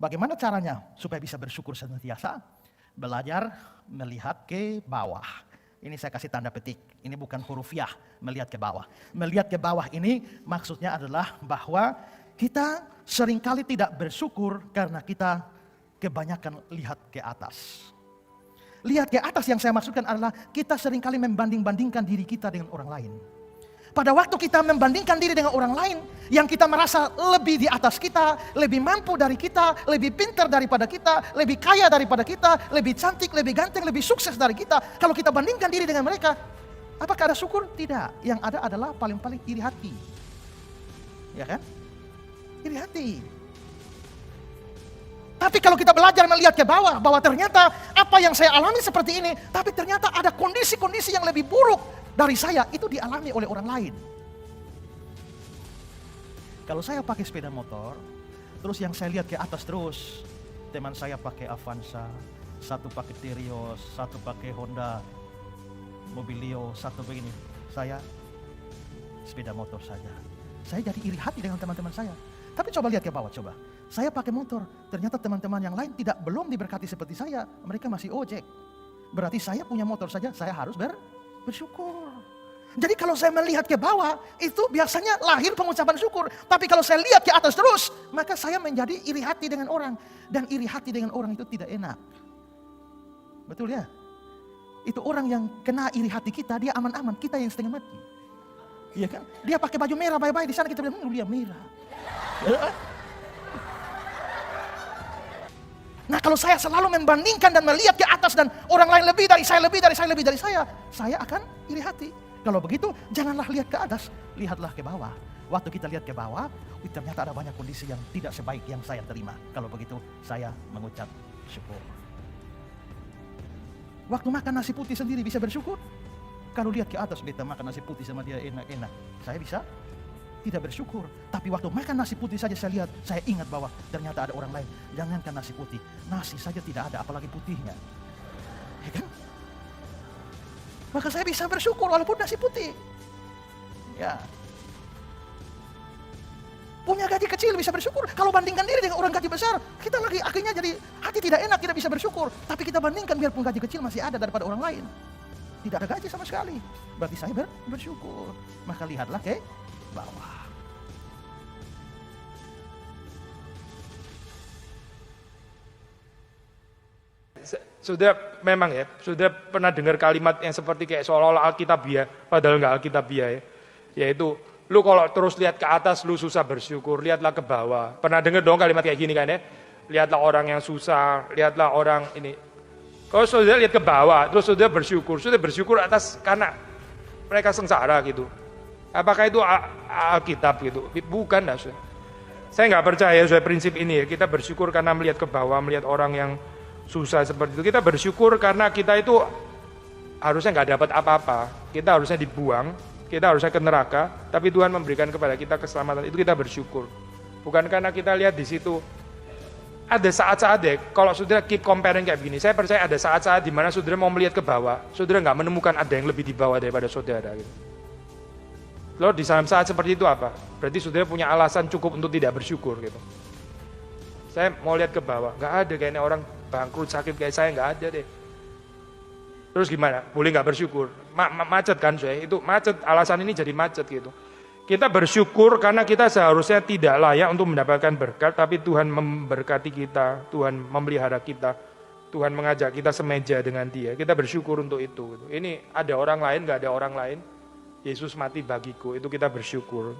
Bagaimana caranya supaya bisa bersyukur senantiasa? Belajar melihat ke bawah. Ini saya kasih tanda petik. Ini bukan hurufiah, melihat ke bawah. Melihat ke bawah ini maksudnya adalah bahwa kita seringkali tidak bersyukur karena kita kebanyakan lihat ke atas. Lihat ke atas yang saya maksudkan adalah kita seringkali membanding-bandingkan diri kita dengan orang lain. Pada waktu kita membandingkan diri dengan orang lain, yang kita merasa lebih di atas kita, lebih mampu dari kita, lebih pintar daripada kita, lebih kaya daripada kita, lebih cantik, lebih ganteng, lebih sukses dari kita. Kalau kita bandingkan diri dengan mereka, apakah ada syukur? Tidak. Yang ada adalah paling-paling iri hati. Ya kan? Iri hati. Tapi kalau kita belajar melihat ke bawah, bahwa ternyata apa yang saya alami seperti ini, tapi ternyata ada kondisi-kondisi yang lebih buruk dari saya, itu dialami oleh orang lain. Kalau saya pakai sepeda motor, terus yang saya lihat ke atas terus, teman saya pakai Avanza, satu pakai Terios, satu pakai Honda Mobilio, satu begini. Saya sepeda motor saja. Saya jadi iri hati dengan teman-teman saya. Tapi coba lihat ke bawah, coba. Saya pakai motor, ternyata teman-teman yang lain belum diberkati seperti saya. Mereka masih ojek. Berarti saya punya motor saja, saya harus bersyukur. Jadi kalau saya melihat ke bawah, itu biasanya lahir pengucapan syukur. Tapi kalau saya lihat ke atas terus, maka saya menjadi iri hati dengan orang. Dan iri hati dengan orang itu tidak enak. Betul ya? Itu orang yang kena iri hati kita, dia aman-aman, kita yang setengah mati. Iya kan? Dia pakai baju merah baik-baik, di sana kita bilang, dia merah. Nah kalau saya selalu membandingkan dan melihat ke atas dan orang lain lebih dari saya, lebih dari saya, lebih dari saya akan iri hati. Kalau begitu janganlah lihat ke atas, lihatlah ke bawah. Waktu kita lihat ke bawah, ternyata ada banyak kondisi yang tidak sebaik yang saya terima. Kalau begitu saya mengucap syukur. Waktu makan nasi putih sendiri bisa bersyukur. Kalau lihat ke atas, beta makan nasi putih sama dia enak-enak, saya bisa tidak bersyukur. Tapi waktu makan nasi putih saja saya lihat, saya ingat bahwa ternyata ada orang lain. Jangankan nasi putih, nasi saja tidak ada, apalagi putihnya. Ya kan? Maka saya bisa bersyukur walaupun nasi putih. Ya. Punya gaji kecil bisa bersyukur. Kalau bandingkan diri dengan orang gaji besar, kita lagi akhirnya jadi hati tidak enak, tidak bisa bersyukur. Tapi kita bandingkan biarpun gaji kecil masih ada daripada orang lain. Tidak ada gaji sama sekali. Berarti saya bersyukur. Maka lihatlah ke bawah. Sudah memang ya, sudah pernah dengar kalimat yang seperti kayak seolah-olah Alkitabiah, padahal nggak Alkitabiah ya. Yaitu, lu kalau terus lihat ke atas, lu susah bersyukur, lihatlah ke bawah. Pernah dengar dong kalimat kayak gini kan ya? Lihatlah orang yang susah, lihatlah orang ini. Kalau sudah lihat ke bawah, terus sudah bersyukur atas karena mereka sengsara gitu. Apakah itu Alkitab gitu? Bukan dah. Saya nggak percaya soal prinsip ini ya. Kita bersyukur karena melihat ke bawah, melihat orang yang susah seperti itu. Kita bersyukur karena kita itu harusnya nggak dapat apa-apa. Kita harusnya dibuang, kita harusnya ke neraka. Tapi Tuhan memberikan kepada kita keselamatan. Itu kita bersyukur. Bukan karena kita lihat di situ. Ada saat-saat deh, kalau saudara keep comparing kayak begini, saya percaya ada saat-saat di mana saudara mau melihat ke bawah, saudara nggak menemukan ada yang lebih di bawah daripada saudara. Gitu. Lalu di saat seperti itu apa? Berarti saudara punya alasan cukup untuk tidak bersyukur gitu. Saya mau lihat ke bawah, nggak ada kayaknya orang bangkrut sakit kayak saya, nggak ada deh. Terus gimana? Boleh nggak bersyukur? Macet kan saya, itu macet, alasan ini jadi macet gitu. Kita bersyukur karena kita seharusnya tidak layak untuk mendapatkan berkat, tapi Tuhan memberkati kita, Tuhan memelihara kita, Tuhan mengajak kita semeja dengan Dia. Kita bersyukur untuk itu. Ini ada orang lain, nggak ada orang lain. Yesus mati bagiku, itu kita bersyukur.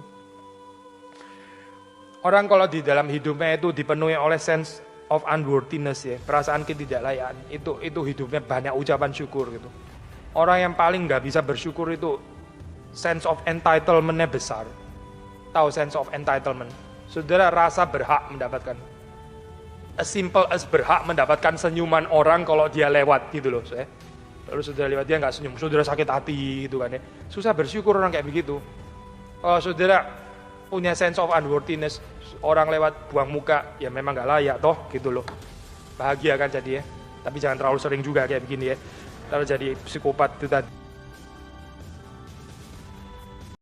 Orang kalau di dalam hidupnya itu dipenuhi oleh sense of unworthiness ya, perasaan ketidaklayaan, itu hidupnya banyak ucapan syukur gitu. Orang yang paling nggak bisa bersyukur itu sense of entitlement-nya besar. Tahu sense of entitlement? Saudara rasa berhak mendapatkan. As simple as berhak mendapatkan senyuman orang kalau dia lewat gitu loh. Lalu saudara lewat dia nggak senyum, saudara sakit hati gitu kan ya. Susah bersyukur orang kayak begitu. Kalau saudara punya sense of unworthiness, orang lewat buang muka, ya memang nggak layak toh gitu loh. Bahagia kan jadi ya. Tapi jangan terlalu sering juga kayak begini ya. Kalau jadi psikopat itu tadi.